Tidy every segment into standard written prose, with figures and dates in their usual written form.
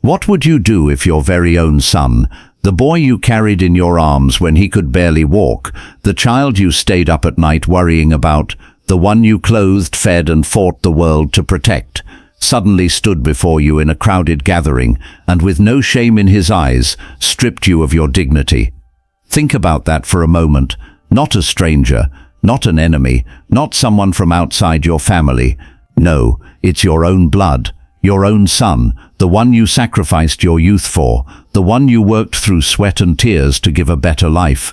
What would you do if your very own son, the boy you carried in your arms when he could barely walk, the child you stayed up at night worrying about, the one you clothed, fed and fought the world to protect, suddenly stood before you in a crowded gathering and with no shame in his eyes, stripped you of your dignity? Think about that for a moment. Not a stranger, not an enemy, not someone from outside your family. No, it's your own blood, your own son, the one you sacrificed your youth for, the one you worked through sweat and tears to give a better life.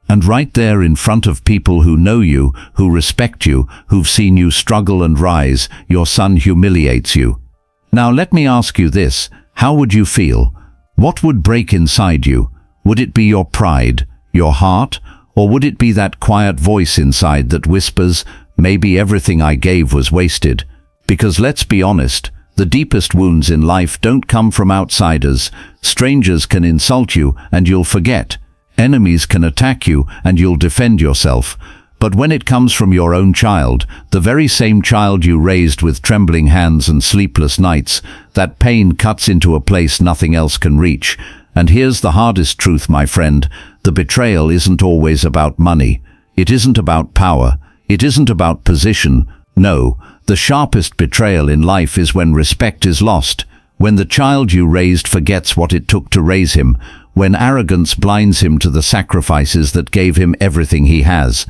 And right there in front of people who know you, who respect you, who've seen you struggle and rise, your son humiliates you. Now let me ask you this, how would you feel? What would break inside you? Would it be your pride, your heart, or would it be that quiet voice inside that whispers, maybe everything I gave was wasted? Because let's be honest, the deepest wounds in life don't come from outsiders. Strangers can insult you and you'll forget. Enemies can attack you and you'll defend yourself. But when it comes from your own child, the very same child you raised with trembling hands and sleepless nights, that pain cuts into a place nothing else can reach. And here's the hardest truth, my friend. The betrayal isn't always about money. It isn't about power. It isn't about position. No, the sharpest betrayal in life is when respect is lost, when the child you raised forgets what it took to raise him, when arrogance blinds him to the sacrifices that gave him everything he has.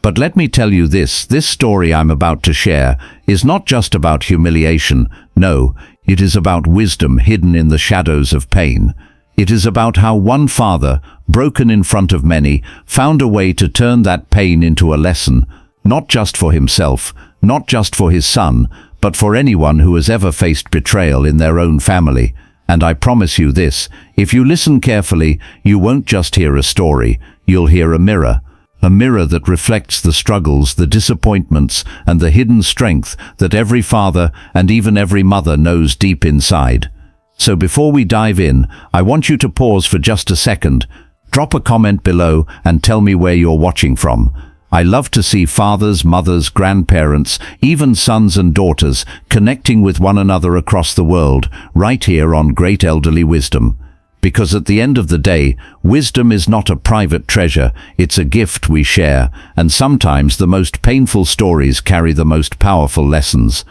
But let me tell you this story I'm about to share is not just about humiliation. No, it is about wisdom hidden in the shadows of pain. It is about how one father, broken in front of many, found a way to turn that pain into a lesson, not just for himself, not just for his son, but for anyone who has ever faced betrayal in their own family. And I promise you this, if you listen carefully, you won't just hear a story, you'll hear a mirror that reflects the struggles, the disappointments, and the hidden strength that every father and even every mother knows deep inside. So before we dive in, I want you to pause for just a second, drop a comment below and tell me where you're watching from. I love to see fathers, mothers, grandparents, even sons and daughters connecting with one another across the world, right here on Great Elderly Wisdom. Because at the end of the day, wisdom is not a private treasure, it's a gift we share, and sometimes the most painful stories carry the most powerful lessons.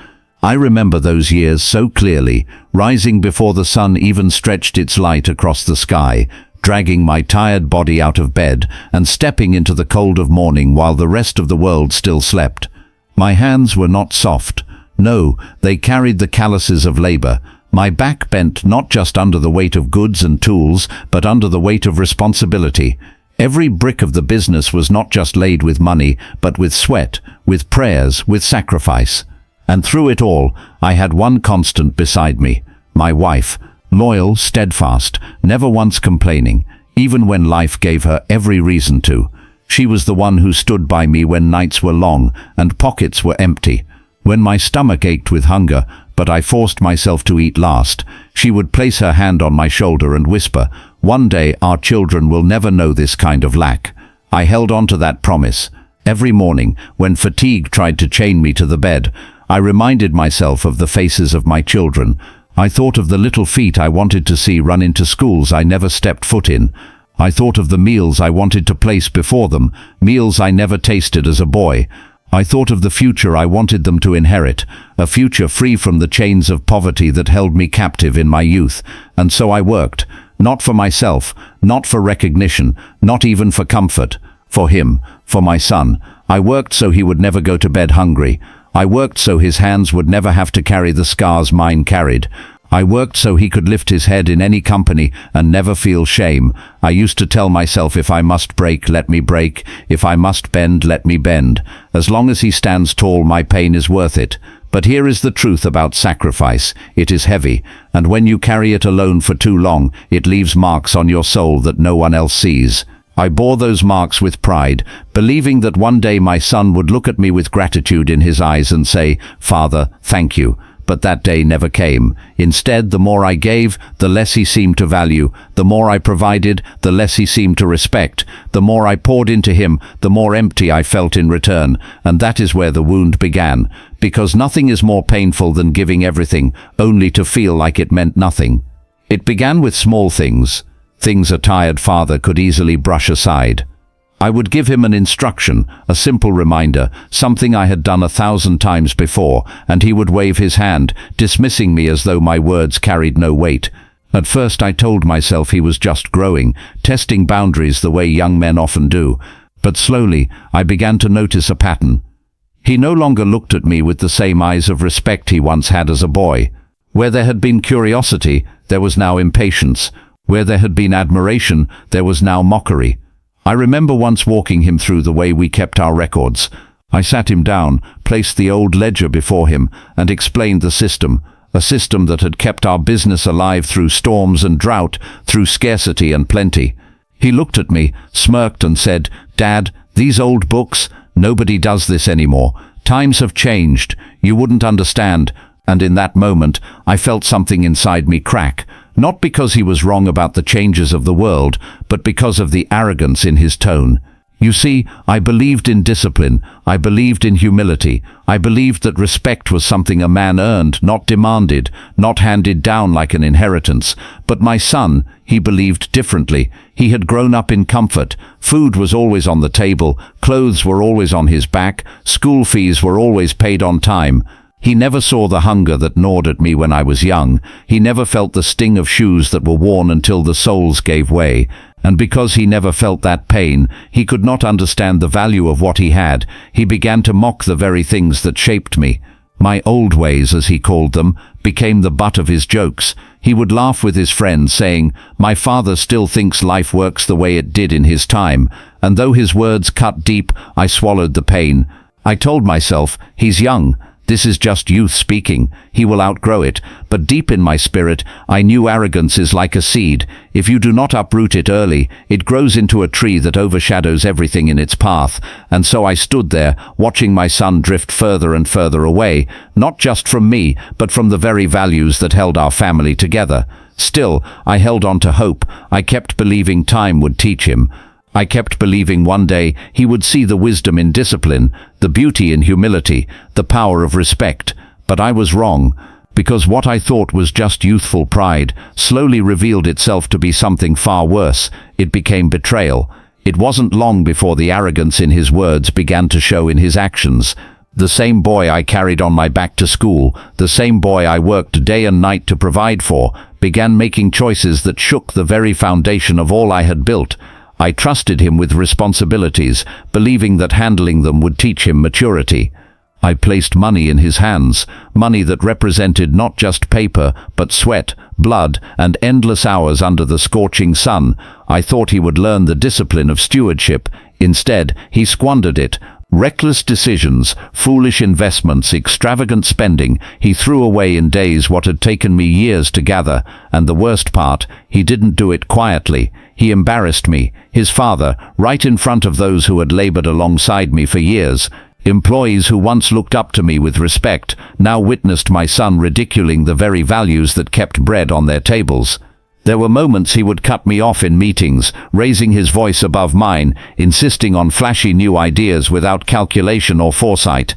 I remember those years so clearly, rising before the sun even stretched its light across the sky, dragging my tired body out of bed and stepping into the cold of morning while the rest of the world still slept. My hands were not soft. No, they carried the calluses of labor. My back bent not just under the weight of goods and tools, but under the weight of responsibility. Every brick of the business was not just laid with money, but with sweat, with prayers, with sacrifice. And through it all, I had one constant beside me, my wife. Loyal, steadfast, never once complaining, even when life gave her every reason to. She was the one who stood by me when nights were long and pockets were empty. When my stomach ached with hunger, but I forced myself to eat last, she would place her hand on my shoulder and whisper, "One day our children will never know this kind of lack." I held on to that promise. Every morning, when fatigue tried to chain me to the bed, I reminded myself of the faces of my children. I thought of the little feet I wanted to see run into schools I never stepped foot in. I thought of the meals I wanted to place before them, meals I never tasted as a boy. I thought of the future I wanted them to inherit, a future free from the chains of poverty that held me captive in my youth. And so I worked, not for myself, not for recognition, not even for comfort, for him, for my son. I worked so he would never go to bed hungry. I worked so his hands would never have to carry the scars mine carried. I worked so he could lift his head in any company and never feel shame. I used to tell myself, if I must break, let me break. If I must bend, let me bend. As long as he stands tall, my pain is worth it. But here is the truth about sacrifice. It is heavy, and when you carry it alone for too long, it leaves marks on your soul that no one else sees. I bore those marks with pride, believing that one day my son would look at me with gratitude in his eyes and say, "Father, thank you." But that day never came. Instead, the more I gave, the less he seemed to value. The more I provided, the less he seemed to respect. The more I poured into him, the more empty I felt in return. And that is where the wound began. Because nothing is more painful than giving everything, only to feel like it meant nothing. It began with small things a tired father could easily brush aside. I would give him an instruction, a simple reminder, something I had done 1,000 times before, and he would wave his hand, dismissing me as though my words carried no weight. At first I told myself he was just growing, testing boundaries the way young men often do. But slowly I began to notice a pattern. He no longer looked at me with the same eyes of respect he once had as a boy. Where there had been curiosity, there was now impatience. Where there had been admiration, there was now mockery. I remember once walking him through the way we kept our records. I sat him down, placed the old ledger before him, and explained the system, a system that had kept our business alive through storms and drought, through scarcity and plenty. He looked at me, smirked and said, "Dad, these old books, nobody does this anymore. Times have changed. You wouldn't understand." And in that moment, I felt something inside me crack. Not because he was wrong about the changes of the world, but because of the arrogance in his tone. You see, I believed in discipline. I believed in humility. I believed that respect was something a man earned, not demanded, not handed down like an inheritance. But my son, he believed differently. He had grown up in comfort. Food was always on the table. Clothes were always on his back. School fees were always paid on time. He never saw the hunger that gnawed at me when I was young. He never felt the sting of shoes that were worn until the soles gave way. And because he never felt that pain, he could not understand the value of what he had. He began to mock the very things that shaped me. My old ways, as he called them, became the butt of his jokes. He would laugh with his friends, saying, "My father still thinks life works the way it did in his time." And though his words cut deep, I swallowed the pain. I told myself, "He's young. This is just youth speaking. He will outgrow it." But deep in my spirit, I knew arrogance is like a seed. If you do not uproot it early, it grows into a tree that overshadows everything in its path. And so I stood there, watching my son drift further and further away, not just from me, but from the very values that held our family together. Still, I held on to hope. I kept believing time would teach him. I kept believing one day he would see the wisdom in discipline, the beauty in humility, the power of respect. But I was wrong, because what I thought was just youthful pride slowly revealed itself to be something far worse. It became betrayal. It wasn't long before the arrogance in his words began to show in his actions. The same boy I carried on my back to school, the same boy I worked day and night to provide for, began making choices that shook the very foundation of all I had built. I trusted him with responsibilities, believing that handling them would teach him maturity. I placed money in his hands, money that represented not just paper, but sweat, blood, and endless hours under the scorching sun. I thought he would learn the discipline of stewardship. Instead, he squandered it. Reckless decisions, foolish investments, extravagant spending. He threw away in days what had taken me years to gather. And the worst part, he didn't do it quietly. He embarrassed me, his father, right in front of those who had labored alongside me for years. Employees who once looked up to me with respect now witnessed my son ridiculing the very values that kept bread on their tables. There were moments he would cut me off in meetings, raising his voice above mine, insisting on flashy new ideas without calculation or foresight.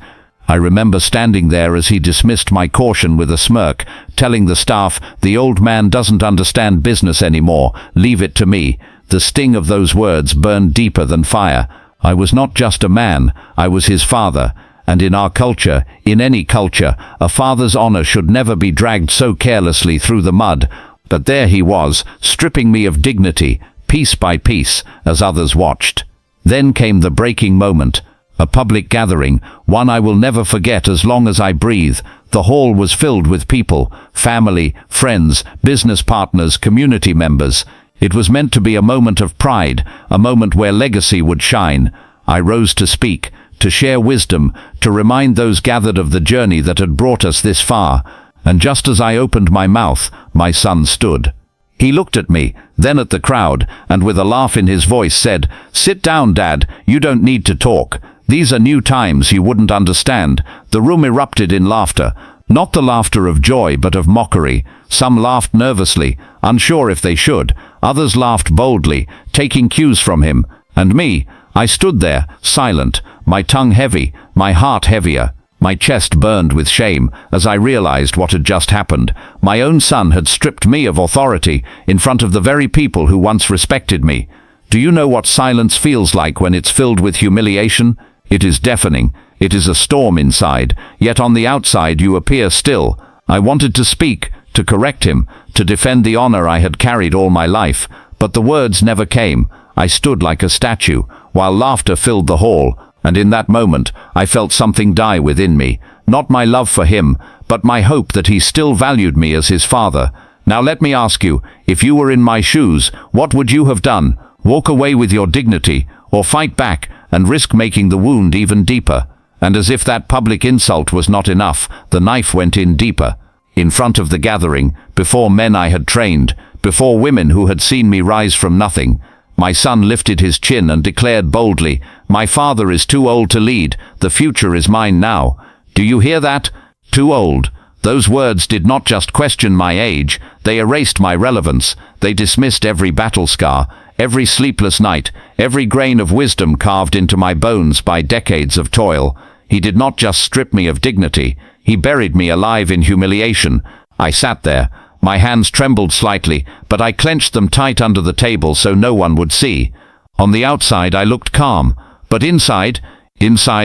I remember standing there as he dismissed my caution with a smirk, telling the staff, "The old man doesn't understand business anymore. Leave it to me." The sting of those words burned deeper than fire. I was not just a man, I was his father. And in our culture, in any culture, a father's honor should never be dragged so carelessly through the mud. But there he was, stripping me of dignity, piece by piece, as others watched. Then came the breaking moment. A public gathering, one I will never forget as long as I breathe. The hall was filled with people, family, friends, business partners, community members. It was meant to be a moment of pride, a moment where legacy would shine. I rose to speak, to share wisdom, to remind those gathered of the journey that had brought us this far. And just as I opened my mouth, my son stood. He looked at me, then at the crowd, and with a laugh in his voice said, "Sit down, Dad, you don't need to talk. These are new times you wouldn't understand." The room erupted in laughter, not the laughter of joy but of mockery. Some laughed nervously, unsure if they should. Others laughed boldly, taking cues from him. And me, I stood there, silent, my tongue heavy, my heart heavier. My chest burned with shame as I realized what had just happened. My own son had stripped me of authority in front of the very people who once respected me. Do you know what silence feels like when it's filled with humiliation? It is deafening. It is a storm inside, yet on the outside you appear still. I wanted to speak, to correct him, to defend the honor I had carried all my life, but the words never came. I stood like a statue, while laughter filled the hall, and in that moment I felt something die within me. Not my love for him, but my hope that he still valued me as his father. Now let me ask you, if you were in my shoes, what would you have done? Walk away with your dignity, or fight back and risk making the wound even deeper? And as if that public insult was not enough, the knife went in deeper. In front of the gathering, before men I had trained, before women who had seen me rise from nothing, my son lifted his chin and declared boldly, "My father is too old to lead. The future is mine now." Do you hear that? Too old. Those words did not just question my age, they erased my relevance. They dismissed every battle scar, every sleepless night, every grain of wisdom carved into my bones by decades of toil. He did not just strip me of dignity, he buried me alive in humiliation. I sat there. My hands trembled slightly, but I clenched them tight under the table so no one would see. On the outside I looked calm, but inside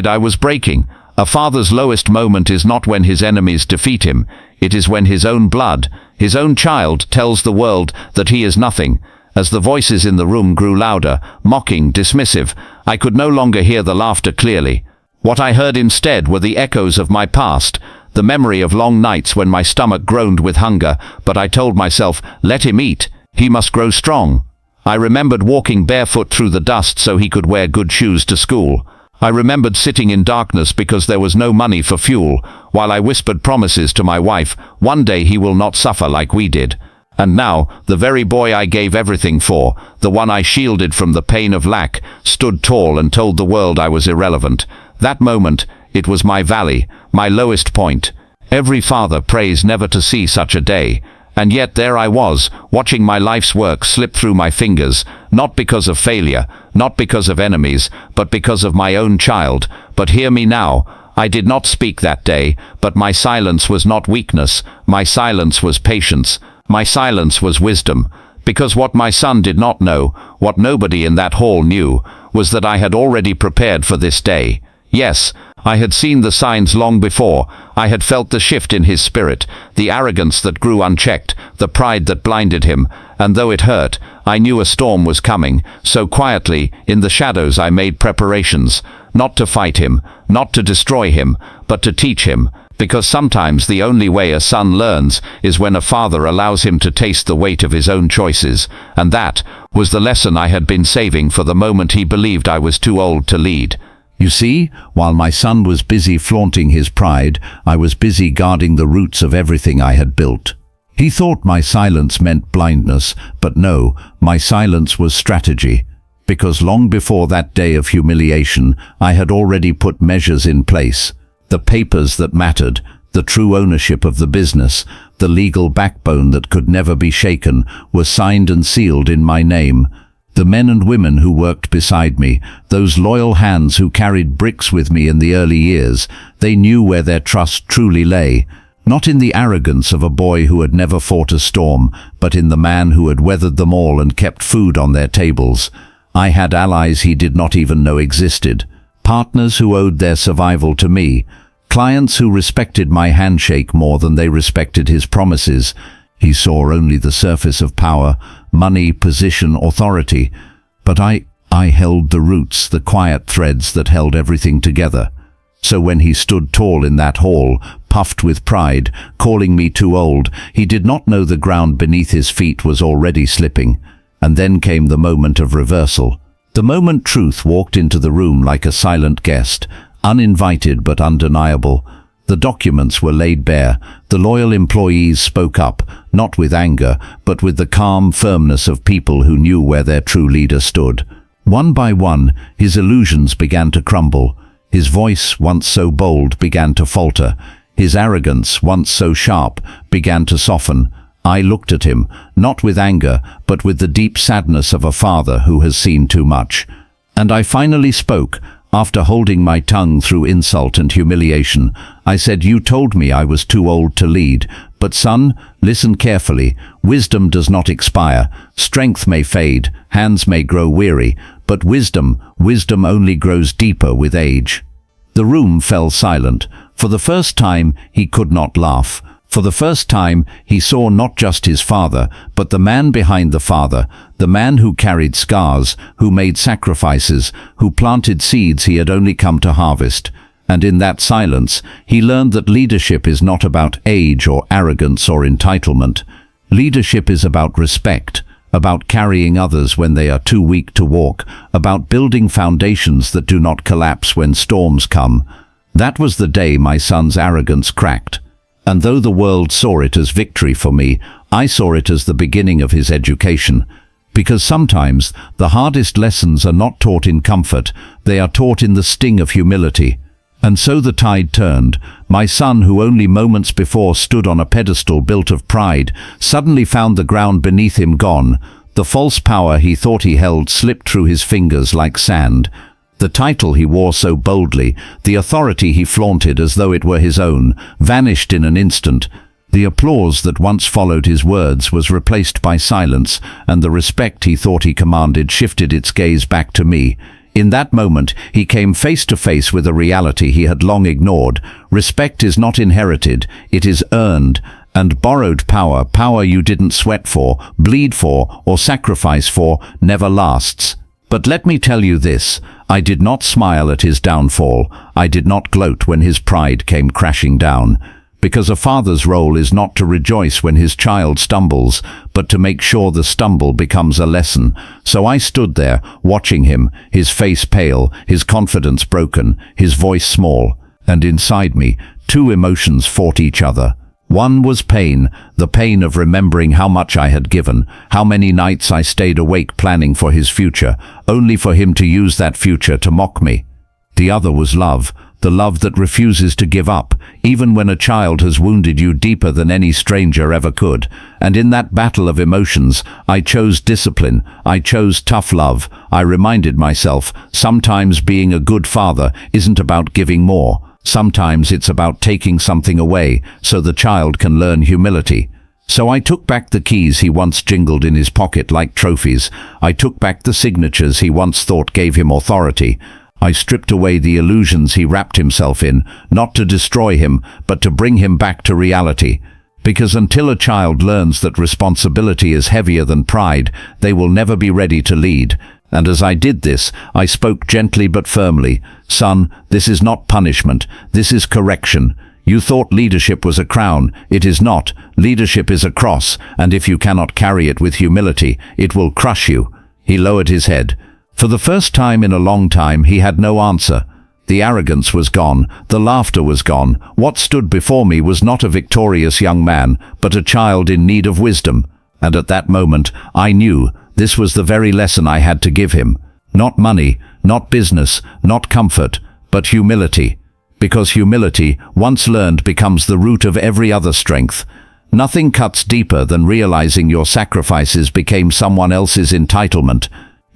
I was breaking. A father's lowest moment is not when his enemies defeat him. It is when his own blood, his own child, tells the world that he is nothing. As the voices in the room grew louder, mocking, dismissive, I could no longer hear the laughter clearly. What I heard instead were the echoes of my past, the memory of long nights when my stomach groaned with hunger, but I told myself, let him eat, he must grow strong. I remembered walking barefoot through the dust so he could wear good shoes to school. I remembered sitting in darkness because there was no money for fuel, while I whispered promises to my wife, one day he will not suffer like we did. And now, the very boy I gave everything for, the one I shielded from the pain of lack, stood tall and told the world I was irrelevant. That moment, it was my valley, my lowest point. Every father prays never to see such a day. And yet there I was, watching my life's work slip through my fingers, not because of failure, not because of enemies, but because of my own child. But hear me now. I did not speak that day, but my silence was not weakness. My silence was patience. My silence was wisdom. Because what my son did not know, what nobody in that hall knew, was that I had already prepared for this day. Yes, I had seen the signs long before. I had felt the shift in his spirit, the arrogance that grew unchecked, the pride that blinded him, and though it hurt, I knew a storm was coming. So quietly, in the shadows, I made preparations, not to fight him, not to destroy him, but to teach him, because sometimes the only way a son learns is when a father allows him to taste the weight of his own choices, and that was the lesson I had been saving for the moment he believed I was too old to lead. You see, while my son was busy flaunting his pride, I was busy guarding the roots of everything I had built. He thought my silence meant blindness, but no, my silence was strategy. Because long before that day of humiliation, I had already put measures in place. The papers that mattered, the true ownership of the business, the legal backbone that could never be shaken, were signed and sealed in my name. The men and women who worked beside me, those loyal hands who carried bricks with me in the early years, they knew where their trust truly lay. Not in the arrogance of a boy who had never fought a storm, but in the man who had weathered them all and kept food on their tables. I had allies he did not even know existed, partners who owed their survival to me, clients who respected my handshake more than they respected his promises. He saw only the surface of power, money, position, authority, but I held the roots, the quiet threads that held everything together. So when he stood tall in that hall, puffed with pride, calling me too old, he did not know the ground beneath his feet was already slipping. And then came the moment of reversal. The moment truth walked into the room like a silent guest, uninvited but undeniable. The documents were laid bare. The loyal employees spoke up, not with anger, but with the calm firmness of people who knew where their true leader stood. One by one, his illusions began to crumble. His voice, once so bold, began to falter. His arrogance, once so sharp, began to soften. I looked at him, not with anger, but with the deep sadness of a father who has seen too much. And I finally spoke. After holding my tongue through insult and humiliation, I said, "You told me I was too old to lead. But son, listen carefully. Wisdom does not expire. Strength may fade, hands may grow weary, but wisdom only grows deeper with age." The room fell silent. For the first time, he could not laugh. For the first time, he saw not just his father, but the man behind the father, the man who carried scars, who made sacrifices, who planted seeds he had only come to harvest. And in that silence, he learned that leadership is not about age or arrogance or entitlement. Leadership is about respect, about carrying others when they are too weak to walk, about building foundations that do not collapse when storms come. That was the day my son's arrogance cracked. And though the world saw it as victory for me, I saw it as the beginning of his education. Because sometimes the hardest lessons are not taught in comfort, they are taught in the sting of humility. And so the tide turned. My son, who only moments before stood on a pedestal built of pride, suddenly found the ground beneath him gone. The false power he thought he held slipped through his fingers like sand. The title he wore so boldly, the authority he flaunted as though it were his own, vanished in an instant. The applause that once followed his words was replaced by silence, and the respect he thought he commanded shifted its gaze back to me. In that moment, he came face to face with a reality he had long ignored. Respect is not inherited, it is earned. And borrowed power, power you didn't sweat for, bleed for, or sacrifice for, never lasts. But let me tell you this, I did not smile at his downfall. I did not gloat when his pride came crashing down. Because a father's role is not to rejoice when his child stumbles, but to make sure the stumble becomes a lesson. So I stood there, watching him, his face pale, his confidence broken, his voice small. And inside me, two emotions fought each other. One was pain, the pain of remembering how much I had given, how many nights I stayed awake planning for his future, only for him to use that future to mock me. The other was love, the love that refuses to give up, even when a child has wounded you deeper than any stranger ever could. And in that battle of emotions, I chose discipline, I chose tough love. I reminded myself, sometimes being a good father isn't about giving more. Sometimes it's about taking something away so the child can learn humility. So I took back the keys he once jingled in his pocket like trophies. I took back the signatures he once thought gave him authority. I stripped away the illusions he wrapped himself in, not to destroy him, but to bring him back to reality. Because until a child learns that responsibility is heavier than pride, they will never be ready to lead. And as I did this, I spoke gently but firmly. Son, this is not punishment. This is correction. You thought leadership was a crown. It is not. Leadership is a cross, and if you cannot carry it with humility, it will crush you. He lowered his head. For the first time in a long time, he had no answer. The arrogance was gone. The laughter was gone. What stood before me was not a victorious young man, but a child in need of wisdom. And at that moment, I knew this was the very lesson I had to give him. Not money, not business, not comfort, but humility. Because humility, once learned, becomes the root of every other strength. Nothing cuts deeper than realizing your sacrifices became someone else's entitlement.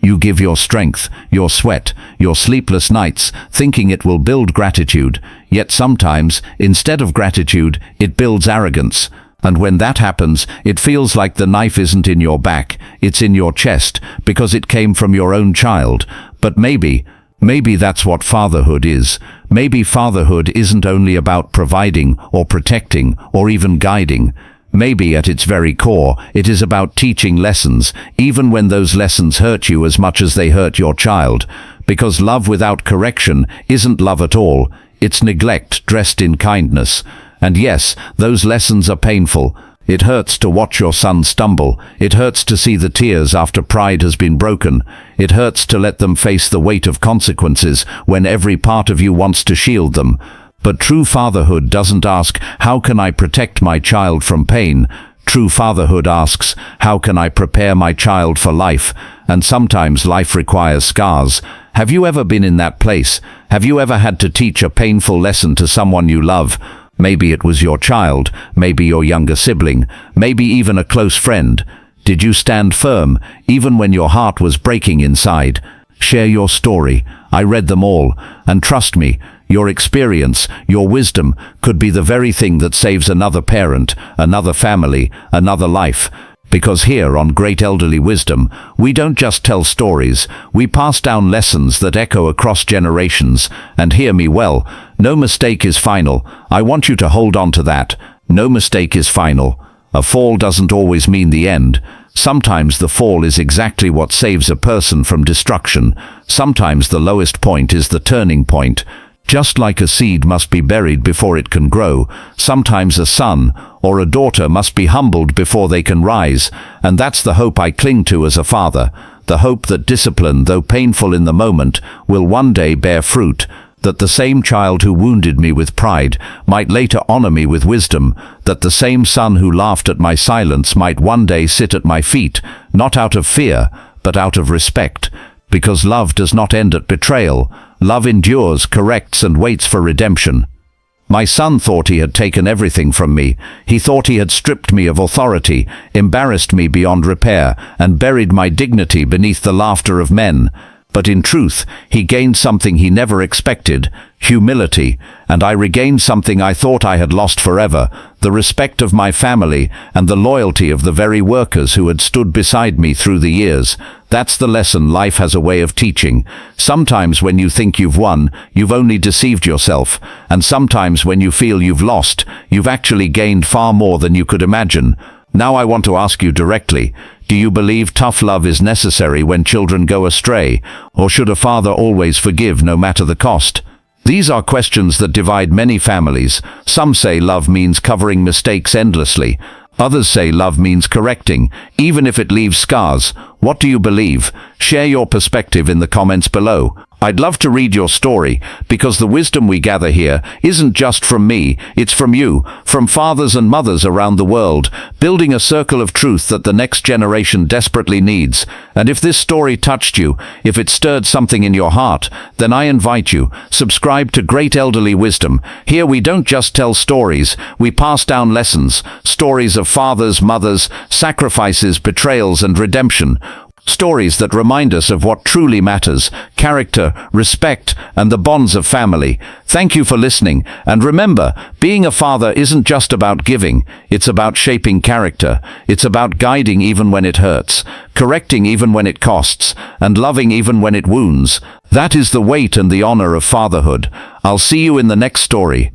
You give your strength, your sweat, your sleepless nights, thinking it will build gratitude. Yet sometimes, instead of gratitude, it builds arrogance. And when that happens, it feels like the knife isn't in your back, it's in your chest, because it came from your own child. But maybe that's what fatherhood is. Maybe fatherhood isn't only about providing or protecting or even guiding. Maybe at its very core, it is about teaching lessons, even when those lessons hurt you as much as they hurt your child. Because love without correction isn't love at all. It's neglect dressed in kindness. And yes, those lessons are painful. It hurts to watch your son stumble. It hurts to see the tears after pride has been broken. It hurts to let them face the weight of consequences when every part of you wants to shield them. But true fatherhood doesn't ask, how can I protect my child from pain? True fatherhood asks, how can I prepare my child for life? And sometimes life requires scars. Have you ever been in that place? Have you ever had to teach a painful lesson to someone you love? Maybe it was your child, maybe your younger sibling, maybe even a close friend. Did you stand firm, even when your heart was breaking inside? Share your story. I read them all, and trust me, your experience, your wisdom, could be the very thing that saves another parent, another family, another life. Because here on Great Elderly Wisdom, we don't just tell stories, we pass down lessons that echo across generations. And hear me well, no mistake is final. I want you to hold on to that. No mistake is final. A fall doesn't always mean the end. Sometimes the fall is exactly what saves a person from destruction. Sometimes the lowest point is the turning point. Just like a seed must be buried before it can grow, sometimes a son or a daughter must be humbled before they can rise. And that's the hope I cling to as a father. The hope that discipline, though painful in the moment, will one day bear fruit. That the same child who wounded me with pride might later honor me with wisdom. That the same son who laughed at my silence might one day sit at my feet, not out of fear, but out of respect. Because love does not end at betrayal. Love endures, corrects, and waits for redemption. My son thought he had taken everything from me. He thought he had stripped me of authority, embarrassed me beyond repair, and buried my dignity beneath the laughter of men. But in truth, he gained something he never expected, humility, and I regained something I thought I had lost forever, the respect of my family and the loyalty of the very workers who had stood beside me through the years. That's the lesson life has a way of teaching. Sometimes when you think you've won, you've only deceived yourself, and sometimes when you feel you've lost, you've actually gained far more than you could imagine. Now I want to ask you directly, do you believe tough love is necessary when children go astray, or should a father always forgive no matter the cost? These are questions that divide many families. Some say love means covering mistakes endlessly. Others say love means correcting, even if it leaves scars. What do you believe? Share your perspective in the comments below. I'd love to read your story, because the wisdom we gather here isn't just from me, it's from you, from fathers and mothers around the world, building a circle of truth that the next generation desperately needs. And if this story touched you, if it stirred something in your heart, then I invite you, subscribe to Great Elderly Wisdom. Here we don't just tell stories, we pass down lessons, stories of fathers, mothers, sacrifices, betrayals, and redemption. Stories that remind us of what truly matters, character, respect, and the bonds of family. Thank you for listening, and remember, being a father isn't just about giving, it's about shaping character. It's about guiding even when it hurts, correcting even when it costs, and loving even when it wounds. That is the weight and the honor of fatherhood. I'll see you in the next story.